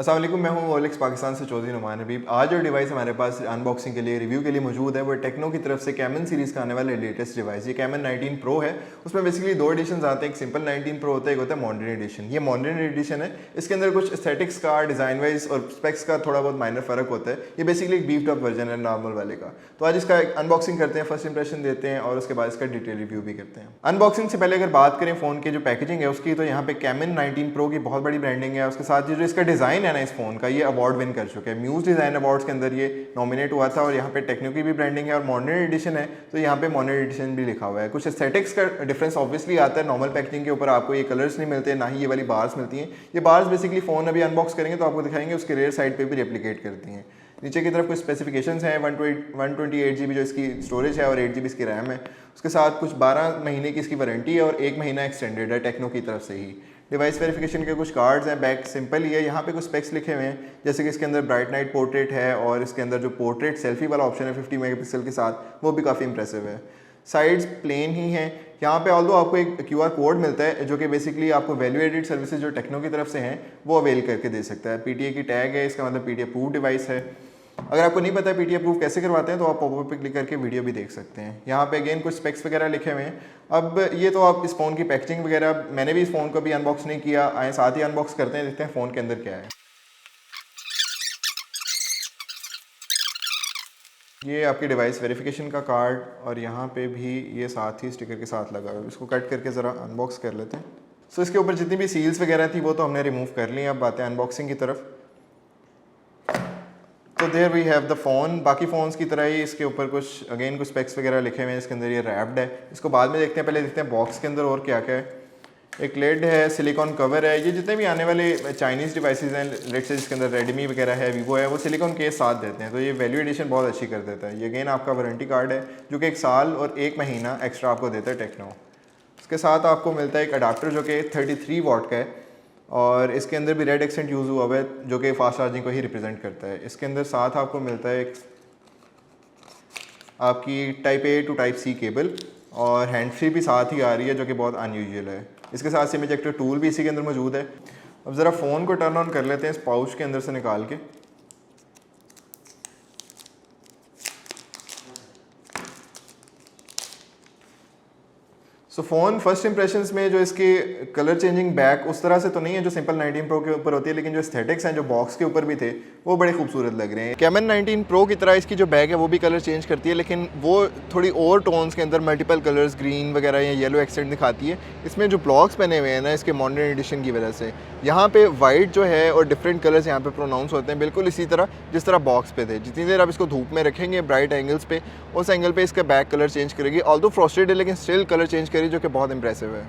अस्सलाम वालेकुम, मैं हूं ओलेक्स पाकिस्तान से चौधरी नुमान हबीब। आज जो डिवाइस हमारे पास अनबॉक्सिंग के लिए रिव्यू के लिए मौजूद है वो टेक्नो की तरफ से कैमन सीरीज़ का आने वाला लेटेस्ट डिवाइस। ये कैमन 19 प्रो है। उसमें बेसिकली दो एडिशन आते हैं, एक सिंपल 19 प्रो होता है, एक होता है मॉडर्न एडिशन। ये मॉडर्न एडिशन है, इसके अंदर कुछ एस्थेटिक्स का, डिज़ाइन वाइज और स्पेक्स का थोड़ा बहुत माइनर फ़र्क होता है। ये बेसिकली एक बीफ्ड अप वर्जन है नॉर्मल वाले का। तो आज इसका अनबॉक्सिंग करते हैं, फर्स्ट इंप्रेशन देते हैं और उसके बाद इसका डिटेल रिव्यू भी करते हैं। अनबॉक्सिंग से पहले अगर बात करें फ़ोन की जो पैकेजिंग है उसकी, तो यहाँ पे कैमन 19 प्रो की बहुत बड़ी ब्रांडिंग है। उसके साथ जो इसका डिज़ाइन है ना इस फ़ोन का, ये अवार्ड विन कर चुका है। म्यूज़ डिज़ाइन अवार्ड्स के अंदर ये नॉमिनेट हुआ था। और यहाँ पे टेक्नो की भी ब्रांडिंग है और मॉडर्न एडिशन है, तो यहाँ पे मॉडर्न एडिशन भी लिखा हुआ है। कुछ एस्थेटिक्स का डिफरेंस ऑब्वियसली आता है। नॉर्मल पैकेजिंग के ऊपर आपको ये कलर्स नहीं मिलते, ना ही ये वाली बार्स मिलती हैं। ये बार्स बेसिकली फ़ोन अभी अनबॉक्स करेंगे तो आपको दिखाएंगे, उसके रेयर साइड पर भी रेप्लिकेट करती हैं। नीचे की तरफ कुछ स्पेसिफिकेशंस हैं, 128 GB जो इसकी स्टोरेज है और 8 GB इसकी रैम है। उसके साथ कुछ 12 महीने की इसकी वारंटी है और 1 महीना एक्सटेंडेड है टेक्नो की तरफ से ही। डिवाइस वेरिफिकेशन के कुछ कार्ड्स हैं, बैक सिंपल ही है। यहाँ पे कुछ स्पेक्स लिखे हुए हैं, जैसे कि इसके अंदर ब्राइट नाइट पोर्ट्रेट है और इसके अंदर जो पोर्ट्रेट सेल्फी वाला ऑप्शन है 50 मेगापिक्सल के साथ, वो भी काफ़ी इंप्रेसिव है। साइड्स प्लेन ही हैं। यहाँ पे ऑल्दो आपको एक QR कोड मिलता है जो कि बेसिकली आपको वैल्यू एडेड सर्विसेज जो टेक्नो की तरफ से हैं वो अवेल करके दे सकता है। PTA की टैग है, इसका मतलब PTA अप्रूव डिवाइस है। अगर आपको नहीं पता है PTA अप्रूव कैसे करवाते हैं तो आप पॉपअप पे क्लिक करके वीडियो भी देख सकते हैं। यहाँ पे अगेन कुछ स्पेक्स वगैरह लिखे हुए हैं। अब ये तो आप इस फ़ोन की पैकेजिंग वगैरह, मैंने भी इस फ़ोन को भी अनबॉक्स नहीं किया, आए साथ ही अनबॉक्स करते हैं, देखते हैं फ़ोन के अंदर क्या है। ये आपकी डिवाइस वेरिफिकेशन का कार्ड और यहाँ पे भी ये साथ ही स्टिकर के साथ लगा हुआ है। इसको कट करके ज़रा अनबॉक्स कर लेते हैं। सो इसके ऊपर जितनी भी सील्स वगैरह थी वो तो हमने रिमूव कर ली। अब बातें अनबॉक्सिंग की तरफ। तो there we have the phone. बाकी फ़ोन्स की तरह ही इसके ऊपर कुछ अगेन कुछ स्पेक्स वगैरह लिखे हुए हैं। इसके अंदर ये रैप्ड है, इसको बाद में देखते हैं। पहले देखते हैं बॉक्स के अंदर और क्या क्या है। एक लेड है, सिलिकॉन कवर है। ये जितने भी आने वाले चाइनीज़ डिवाइसेज हैं, लेट से जिसके अंदर रेडमी वगैरह है, वीवो है, वो सिलिकॉन केस साथ देते हैं, तो ये वैल्यू एडिशन बहुत अच्छी कर देता है। ये अगेन आपका वारंटी कार्ड है जो कि 1 साल और 1 महीना एक्स्ट्रा आपको देता है टेक्नो। इसके साथ आपको मिलता है एक अडाप्टर जो कि 33 वाट का है और इसके अंदर भी रेड एक्सेंट यूज़ हुआ हुआ है जो कि फास्ट चार्जिंग को ही रिप्रेजेंट करता है। इसके अंदर साथ आपको मिलता है एक आपकी type A to type C cable और हैंड फ्री भी साथ ही आ रही है जो कि बहुत अनयूजुअल है। इसके साथ सिम इजेक्टर टूल भी इसी के अंदर मौजूद है। अब ज़रा फ़ोन को टर्न ऑन कर लेते हैं इस पाउच के अंदर से निकाल के। सो फ़ोन फर्स्ट इंप्रेशंस में जो इसके कलर चेंजिंग बैक उस तरह से तो नहीं है जो सिंपल 19 प्रो के ऊपर होती है, लेकिन जो एस्थेटिक्स हैं जो बॉक्स के ऊपर भी थे वो बड़े खूबसूरत लग रहे हैं। कैमन 19 प्रो की तरह इसकी जो बैक है वो भी कलर चेंज करती है, लेकिन वो थोड़ी और टोन्स के अंदर मल्टीपल कलर्स, ग्रीन वगैरह या येलो एक्सेंट दिखाती है। इसमें जो ब्लॉक्स बने हुए हैं ना इसके मॉडर्न एडिशन की वजह से, यहाँ पे वाइट जो है और डिफरेंट कलर्स यहाँ पे प्रोनाउंस होते हैं, बिल्कुल इसी तरह जिस तरह बॉक्स पे थे। जितनी देर आप इसको धूप में रखेंगे ब्राइट एंगल्स पे, उस एंगल पे इसका बैक कलर चेंज करेगी। ऑल्दो फ्रॉस्टेड है लेकिन स्टिल कलर चेंज करेगी, जो कि बहुत इंप्रेसिव है।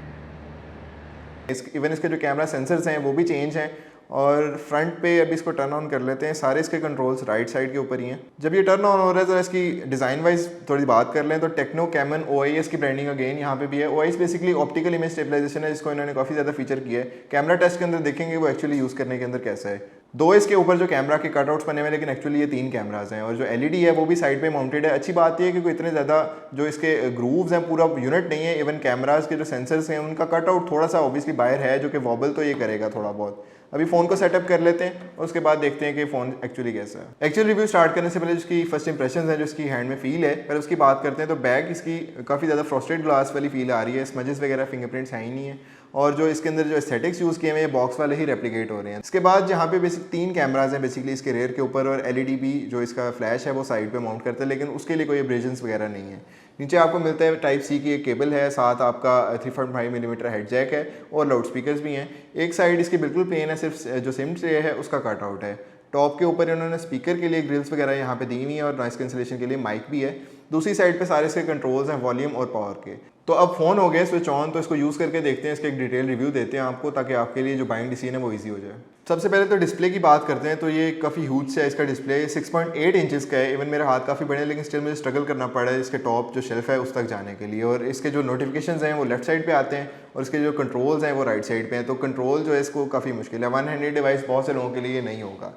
इवन इसके जो कैमरा सेंसर्स हैं वो भी चेंज हैं। और फ्रंट पे अभी इसको टर्न ऑन कर लेते हैं। सारे इसके कंट्रोल्स राइट साइड के ऊपर ही हैं। जब ये टर्न ऑन हो रहा है तो इसकी डिज़ाइन वाइज थोड़ी बात कर लें तो टेक्नो कैमन OIS की ब्रांडिंग अगेन यहाँ पे भी है। OIS basically optical image stabilisation है, जिसको इन्होंने काफ़ी ज़्यादा फीचर किया है। कैमरा टेस्ट के अंदर देखेंगे वो एक्चुअली यूज़ करने के अंदर कैसा है। दो इसके ऊपर जो कैमरा के कटआउट्स बने हुए हैं, लेकिन एक्चुअली ये 3 कैमराज हैं और जो LED है वो भी साइड पे माउंटेड है। अच्छी बात ये है कि कोई इतने ज़्यादा जो इसके ग्रूव्स हैं पूरा यूनिट नहीं है। इवन कैमराज के जो सेंसर्स हैं उनका कटआउट थोड़ा सा ऑब्वियसली बाहर है, जो कि वॉबल तो ये करेगा थोड़ा बहुत। अभी फ़ोन को सेटअप कर लेते हैं और उसके बाद देखते हैं कि फ़ोन एक्चुअली कैसा है। एक्चुअल रिव्यू स्टार्ट करने से पहले जिसकी फर्स्ट इंप्रेशन है, जो इसकी हैंड में फील है, पर उसकी बात करते हैं तो बैक इसकी काफ़ी ज़्यादा फ्रॉस्टेड ग्लास वाली फील आ रही है। स्मजेस वगैरह फिंगरप्रिंट्स है ही नहीं है और जो इसके अंदर जो एस्थेटिक्स यूज़ किए हुए हैं बॉक्स वाले ही रेप्लिकेट हो रहे हैं। इसके बाद जहाँ पे बेसिक 3 कैमराज हैं बेसिकली इसके रेयर के ऊपर और LED भी जो इसका फ्लैश है वो साइड पे माउंट करता है, लेकिन उसके लिए कोई एब्रेजन्स वगैरह नहीं है। नीचे आपको मिलता है टाइप C की एक केबल है, साथ आपका 3.5 मिलीमीटर हेड जैक है और लाउड स्पीकर्स भी हैं। एक साइड इसकी बिल्कुल प्लेन है, सिर्फ जो सिम ट्रे है उसका कट आउट है। टॉप के ऊपर इन्होंने स्पीकर के लिए ग्रिल्स वगैरह यहाँ पे दी हुई है और नॉइस कैंसिलेशन के लिए माइक भी है। दूसरी साइड पे सारे इसके कंट्रोल्स हैं वॉल्यूम और पावर के। तो अब फ़ोन हो गया स्विच ऑन, तो इसको यूज़ करके देखते हैं, इसके एक डिटेल रिव्यू देते हैं आपको, ताकि आपके लिए जो बाइंग डिसीजन है वो ईजी हो जाए। सबसे पहले तो डिस्प्ले की बात करते हैं। तो ये काफ़ी ह्यूज है इसका डिस्प्ले, 6.8 इंचज़ का है। इवन मेरे हाथ काफ़ी बड़े हैं लेकिन स्टिल मुझे स्ट्रगल करना पड़ा है इसके टॉप जो शेल्फ है उस तक जाने के लिए। और इसके जो नोटिफिकेशंस हैं वो लेफ्ट साइड पे आते हैं और इसके जो कंट्रोल्स हैं वो राइट साइड पे हैं। तो कंट्रोल जो है इसको काफ़ी मुश्किल है। वन हैंडेड डिवाइस बहुत से लोगों के लिए नहीं होगा।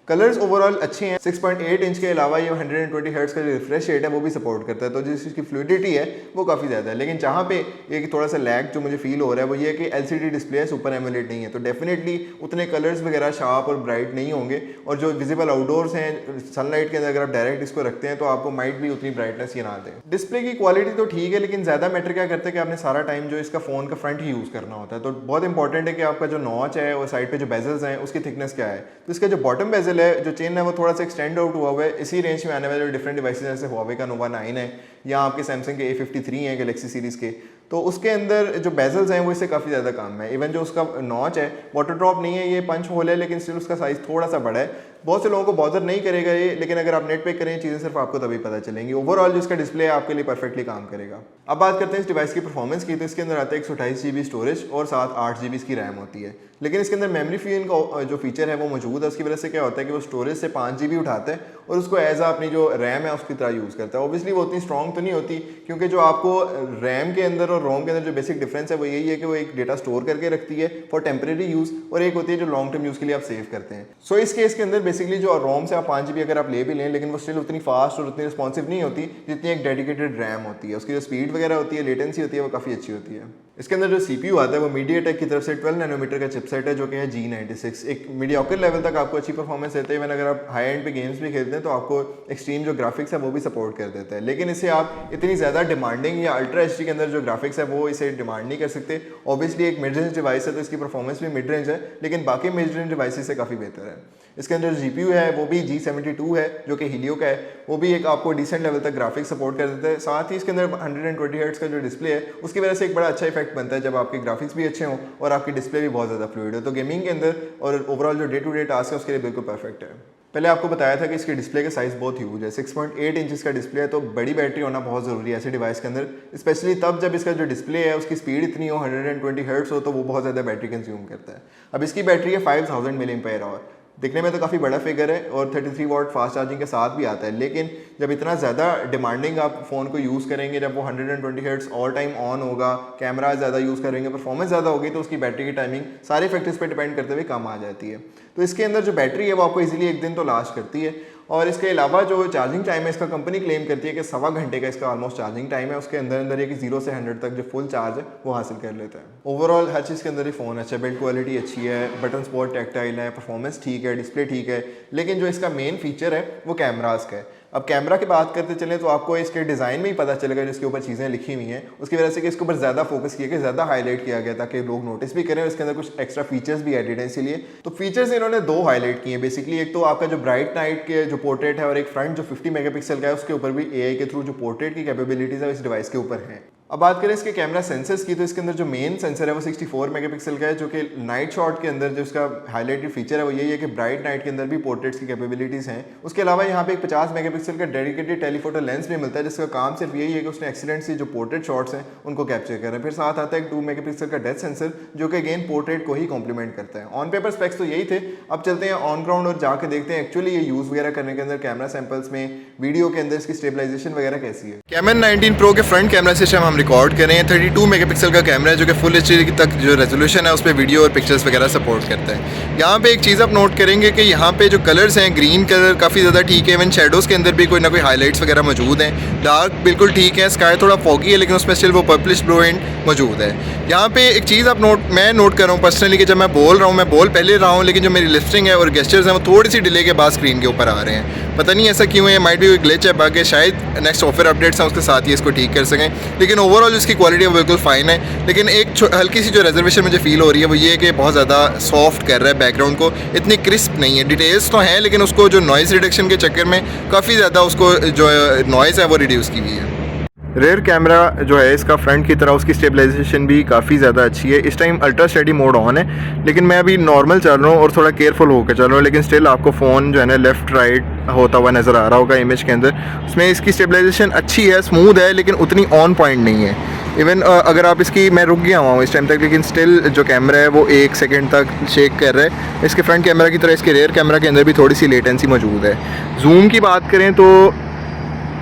कलर्स ओवरऑल अच्छे हैं। 6.8 इंच के अलावा ये 120 हर्ट्ज का जो रिफ्रेश रेट है वो भी सपोर्ट करता है, तो जिसकी फ्लूइडिटी है वो काफ़ी ज़्यादा है। लेकिन जहाँ पे एक थोड़ा सा लैग जो मुझे फील हो रहा है वो ये है कि LCD डिस्प्ले है, सुपर एमोलेड नहीं है, तो डेफिनेटली उतने कलर्स वगैरह शार्प और ब्राइट नहीं होंगे। और जो विजिबल आउटडोर्स हैं सनलाइट के अंदर अगर आप डायरेक्ट इसको रखते हैं तो आपको माइट भी उतनी ब्राइटनेस ये ना दें। डिस्प्ले की क्वालिटी तो ठीक है, लेकिन ज़्यादा मैटर क्या करता है कि आपने सारा टाइम जो इसका फ़ोन का फ्रंट ही यूज़ करना होता है, तो बहुत इंपॉर्टेंट है कि आपका जो नॉच है और साइड पे जो बेजल्स हैं उसकी थिकनेस क्या है। तो इसका जो बॉटम बेजल है, जो चेन है, वो थोड़ा सा एक्सटेंड आउट हुआ हुआ है। इसी रेंज में आने वाले डिफरेंट डिवाइसेस जैसे हुआवे का नोवा 9 है या आपके सैमसंग के A53 हैं गैलेक्सी सीरीज़ के, तो उसके अंदर जो बेजल्स हैं वो इससे काफ़ी ज़्यादा कम है। इवन जो उसका नॉच है वाटर ड्रॉप नहीं है, ये पंच होल है, लेकिन स्टिल उसका साइज़ थोड़ा सा बड़ा है। बहुत से लोगों को बॉदर नहीं करेगा ये, लेकिन अगर आप नेट पे करें चीज़ें सिर्फ आपको तभी पता चलेंगी। ओवरऑल जो इसका डिस्प्ले है आपके लिए परफेक्टली काम करेगा। अब बात करते हैं इस डिवाइस की परफॉर्मेंस की, तो इसके अंदर आता है 128 GB स्टोरेज और साथ 8 GB इसकी रैम होती है। लेकिन इसके अंदर मेमोरी फ्यूजन का जो फीचर है वो मौजूद है। उसकी वजह से क्या होता है कि वो स्टोरेज से 5 GB उठाता है और उसको एज अपनी जो रैम है उसकी तरह यूज़ करता है। ऑब्वियसली वो उतनी स्ट्रॉन्ग तो नहीं होती, क्योंकि जो आपको रैम के अंदर और रोम के अंदर जो बेसिक डिफरेंस है वो यही है कि वो एक डेटा स्टोर करके रखती है फॉर टेम्परेरी यूज़, और एक होती है जो लॉन्ग टर्म यूज़ के लिए आप सेव करते हैं। सो इस केस के अंदर बेसिकली जो रोम से आप 5 GB अगर आप ले भी लें, लेकिन वो स्टिल उतनी फास्ट और उतनी रिस्पॉन्सिव नहीं होती जितनी एक डेडिकेटेड रैम होती है। उसकी जो स्पीड वगैरह होती है, लेटेंसी होती है, वो काफ़ी अच्छी होती है। इसके अंदर जो CPU आता है वो MediaTek की तरफ से 12 नैनोमीटर का चिपसेट है, जो कि है G96। एक मीडियोकर लेवल तक आपको अच्छी परफॉर्मेंस देते हैं। इवन अगर आप हाई एंड पे गेम्स भी खेलते हैं तो आपको एक्सट्रीम जो ग्राफिक्स है वो भी सपोर्ट कर देता है। लेकिन इसे आप इतनी ज़्यादा डिमांडिंग या अल्ट्रा HD के अंदर जो ग्राफिक्स है वो इसे डिमांड नहीं कर सकते। ऑब्वियसली एक मिड रेंज डिवाइस है तो इसकी परफॉर्मेंस भी मिड रेंज है, लेकिन बाकी मिड रेंज डिवाइस से काफ़ी बेहतर है। इसके अंदर जो GPU है वो भी G72 है, जो कि हीलियो का है, वो भी एक आपको डिसेंट लेवल तक ग्राफिक्स सपोर्ट कर देता है। साथ ही इसके अंदर 120 हर्ट्ज का जो डिस्प्ले है उसकी वजह से एक बड़ा अच्छा इफेक्ट बनता है जब आपके ग्राफिक्स भी अच्छे हों और आपकी डिस्प्ले भी बहुत ज़्यादा फ्लूइड हो। तो गेमिंग के अंदर और ओवरऑल जो डे टू डे टास्क है उसके लिए बिल्कुल परफेक्ट है। पहले आपको बताया था कि इसके डिस्प्ले का साइज़ बहुत ह्यूज है, 6.8 इंचेस का डिस्प्ले है, तो बड़ी बैटरी होना बहुत ज़रूरी है ऐसे डिवाइस के अंदर, स्पेशली तब जब इसका जो डिस्प्ले है उसकी स्पीड इतनी हो, 120 हर्ट्ज हो, तो वो बहुत ज़्यादा बैटरी कंज्यूम करता है। अब इसकी बैटरी है 5000 mAh, दिखने में तो काफ़ी बड़ा फिगर है और 33 वाट फास्ट चार्जिंग के साथ भी आता है। लेकिन जब इतना ज़्यादा डिमांडिंग आप फ़ोन को यूज़ करेंगे, जब वो 120 हर्ट्ज ऑल टाइम ऑन होगा, कैमरा ज़्यादा यूज़ करेंगे, परफॉर्मेंस ज़्यादा होगी, तो उसकी बैटरी की टाइमिंग सारे फैक्टर्स पे डिपेंड करते हुए कम आ जाती है। तो इसके अंदर जो बैटरी है वो आपको इजीली एक दिन तो लास्ट करती है। और इसके अलावा जो चार्जिंग टाइम है, इसका कंपनी क्लेम करती है कि 1.25 घंटे का इसका ऑलमोस्ट चार्जिंग टाइम है। उसके अंदर अंदर ये कि 0 से 100 तक जो फुल चार्ज है वो हासिल कर लेता है। ओवरऑल हर चीज़ के अंदर ये फ़ोन अच्छा है, बिल्ड क्वालिटी अच्छी है, बटन स्पॉट टैक्टाइल है, परफॉर्मेंस ठीक है, डिस्प्ले ठीक है। लेकिन जो इसका मेन फीचर है वो कैमरास का है। अब कैमरा की बात करते चलें तो आपको इसके डिज़ाइन में ही पता चलेगा, जिसके ऊपर चीज़ें लिखी हुई हैं उसकी वजह से कि इसके ऊपर ज़्यादा फोकस किया गया, ज़्यादा हाईलाइट किया गया ताकि लोग नोटिस भी करें। और इसके अंदर कुछ एक्स्ट्रा फीचर्स भी एडिड हैं, इसीलिए तो फीचर्स इन्होंने 2 हाईलाइट किए हैं बेसिकली। एक तो आपका जो ब्राइट नाइट के जो पोर्ट्रेट है और एक फ्रंट जो 50 मेगापिक्सल का है, उसके ऊपर भी AI के थ्रू जो पोर्ट्रेट की कैपेबिलिटीज़ है इस डिवाइस के ऊपर हैं। अब बात करें इसके कैमरा सेंसर्स की, तो इसके अंदर जो मेन सेंसर है वो 64 मेगापिक्सल का है, जो कि नाइट शॉट के अंदर जो इसका हाईलाइटेड फीचर है वो यही है कि ब्राइट नाइट के अंदर भी पोर्ट्रेट्स की कैपेबिलिटीज़ हैं। उसके अलावा यहाँ पे एक 50 मेगापिक्सल का डेडिकेटेड टेलीफोटो लेंस भी मिलता है, जिसका काम सिर्फ यही है कि उसने एक्सीडेंट से जो पोर्ट्रेट शॉट्स हैं उनको कैप्चर करें। फिर साथ आता है एक 2 मेगापिक्सल का डेप्थ सेंसर, जो कि अगेन पोर्ट्रेट को ही कॉम्प्लीमेंट करता है। ऑन पेपर स्पेक्स तो यही थे, अब चलते हैं ऑन ग्राउंड और जाके देखते हैं एक्चुअली ये यूज़ वगैरह करने के अंदर कैमरा सैंपल्स में, वीडियो के अंदर इसकी स्टेबलाइजेशन वगैरह कैसी है। कैमन 19 प्रो के फ्रंट कैमरा सिस्टम हम रिकॉर्ड करें, 32 मेगापिक्सल का कैमरा है, जो कि फुल HD तक जो रेजोल्यूशन है उस पर वीडियो और पिक्चर्स वगैरह सपोर्ट करता है। यहाँ पे एक चीज़ आप नोट करेंगे कि यहाँ पे जो कलर्स हैं, ग्रीन कलर काफ़ी ज़्यादा ठीक है, इवन शेडोज़ के अंदर भी कोई ना कोई हाईलाइट्स वगैरह मौजूद हैं। डार्क बिल्कुल ठीक है, स्काई थोड़ा फॉगी है लेकिन उसमें स्टिल वो पर्पलिश ब्लू एंड मौजूद है। यहाँ पे एक चीज़ आप मैं नोट कर रहा हूँ पर्सनली कि जब मैं बोल रहा हूँ, मैं बोल पहले रहा हूँ, लेकिन जो मेरी लिफ्टिंग है और गेस्चर्स हैं वो थोड़ी सी डिले के बाद स्क्रीन के ऊपर आ रहे हैं। पता नहीं ऐसा क्यों है, माइट भी कोई ग्लिच है, बाकी शायद नेक्स्ट सॉफ्टवेयर अपडेट्स हैं उसके साथ ही इसको ठीक कर सकें। लेकिन ओवरऑल इसकी क्वालिटी बिल्कुल फाइन है। लेकिन एक हल्की सी जो रिजर्वेशन मुझे फील हो रही है वो ये है कि बहुत ज़्यादा सॉफ्ट कर रहा है बैकग्राउंड को, इतनी क्रिस्प नहीं है। डिटेल्स तो हैं लेकिन उसको जो नॉइज़ रिडक्शन के चक्कर में काफ़ी ज़्यादा उसको जो नॉइज़ है वो रिड्यूस की हुई है। रेयर कैमरा जो है इसका फ्रंट की तरह उसकी स्टेबलाइजेशन भी काफ़ी ज़्यादा अच्छी है। इस time ultra steady mode on है, लेकिन मैं अभी नॉर्मल चल रहा हूँ और थोड़ा केयरफुल होकर चल रहा हूँ, लेकिन स्टिल आपको फ़ोन जो है ना लेफ़्ट राइट होता हुआ नज़र आ रहा होगा इमेज के अंदर। उसमें इसकी स्टेबलाइजेशन अच्छी है, स्मूथ है, लेकिन उतनी ऑन पॉइंट नहीं है। इवन अगर आप इसकी, मैं रुक गया हुआ हूँ इस टाइम तक, लेकिन स्टिल जो कैमरा है वो 1 सेकेंड तक शेक कर रहा है। इसके फ्रंट कैमरा की तरह इसके रेयर कैमरा के अंदर भी थोड़ी सी लेटेंसी मौजूद है। जूम की बात करें तो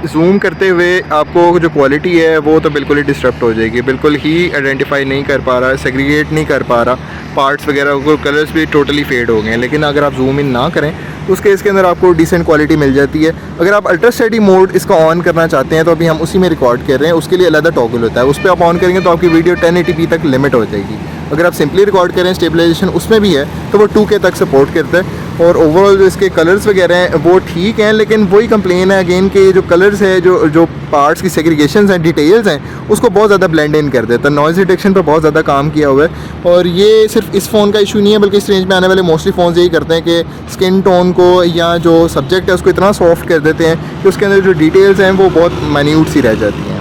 जूम करते हुए आपको जो क्वालिटी है वो तो बिल्कुल ही डिस्टर्ब हो जाएगी, बिल्कुल ही आइडेंटिफाई नहीं कर पा रहा, सेग्रीगेट नहीं कर पा रहा, पार्ट्स वगैरह को कलर्स भी टोटली फेड हो गए हैं। लेकिन अगर आप जूम इन ना करें तो उस केस के अंदर आपको डिसेंट क्वालिटी मिल जाती है। अगर आप अल्ट्रा स्टेडी मोड इसका ऑन करना चाहते हैं तो अभी हम उसी में रिकॉर्ड कर रहे हैं, उसके लिए अलग टॉगल होता है, उस पर आप ऑन करेंगे तो आपकी वीडियो 1080p तक लिमिट हो जाएगी। अगर आप सिंपली रिकॉर्ड करें, स्टेबलाइजेशन उसमें भी है तो वो 2K तक सपोर्ट करता है। और ओवरऑल जो इसके कलर्स वगैरह हैं वो ठीक हैं, लेकिन वही कंप्लेन है अगेन कि जो कलर्स है, जो पार्ट्स की सेग्रीगेशंस हैं, डिटेल्स हैं, उसको बहुत ज़्यादा ब्लेंड इन कर देता है। नॉइज़ डिटेक्शन पर बहुत ज़्यादा काम किया हुआ है। और ये सिर्फ इस फ़ोन का इशू नहीं है, बल्कि इस रेंज में आने वाले मोस्टली फ़ोन्स यही करते हैं कि स्किन टोन को या जो सब्जेक्ट है उसको इतना सॉफ्ट कर देते हैं कि उसके अंदर जो डिटेल्स हैं वो बहुत माइन्यूट सी रह जाती हैं।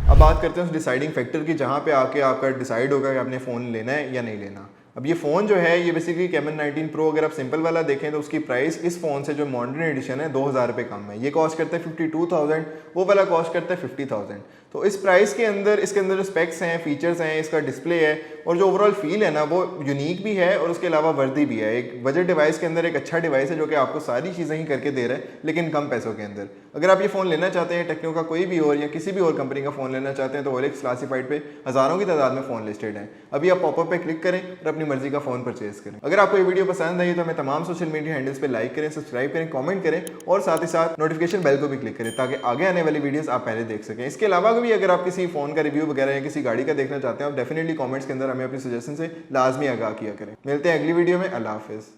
अब बात करते हैं उस डिसाइडिंग फैक्टर की जहाँ पे आके आपका डिसाइड होगा कि आपने फ़ोन लेना है या नहीं लेना। अब ये फ़ोन जो है ये बेसिकली कैमन 19 प्रो अगर आप सिंपल वाला देखें तो उसकी प्राइस इस फ़ोन से जो मॉडर्न एडिशन है 2000 रुपये कम है। ये कॉस्ट करता है 52,000, वो वाला कॉस्ट करता है 50,000। तो इस प्राइस के अंदर इसके अंदर जो स्पेक्स हैं, फीचर्स हैं, इसका डिस्प्ले है और जो ओवरऑल फील है ना वो यूनिक भी है और उसके अलावा वर्दी भी है। एक बजट डिवाइस के अंदर एक अच्छा डिवाइस है जो कि आपको सारी चीज़ें ही करके दे रहा है लेकिन कम पैसों के अंदर। अगर आप ये फ़ोन लेना चाहते हैं, टेक्नो का कोई भी और या किसी भी और कंपनी का फ़ोन लेना चाहते हैं तो OLX क्लासिफाइड पे हज़ारों की तादाद में फ़ोन लिस्टेड है। अभी आप पॉपअप पे क्लिक करें और अपनी मर्जी का फ़ोन परचेज करें। अगर आपको ये वीडियो पसंद आई तो हमें तमाम सोशल मीडिया हैंडल्स पे लाइक करें, सब्सक्राइब करें, कमेंट करें और साथ ही साथ नोटिफिकेशन बेल को भी क्लिक करें ताकि आगे आने वाली वीडियोस आप पहले देख सकें। इसके अलावा भी अगर आप किसी फ़ोन का रिव्यू वगैरह या किसी गाड़ी का देखना चाहते हैं आप डेफिनेटली कमेंट्स के अंदर हमें अपनी सजेशन से लाजमी आगाह किया करें। मिलते हैं अगली वीडियो में। अल्लाह हाफिज़।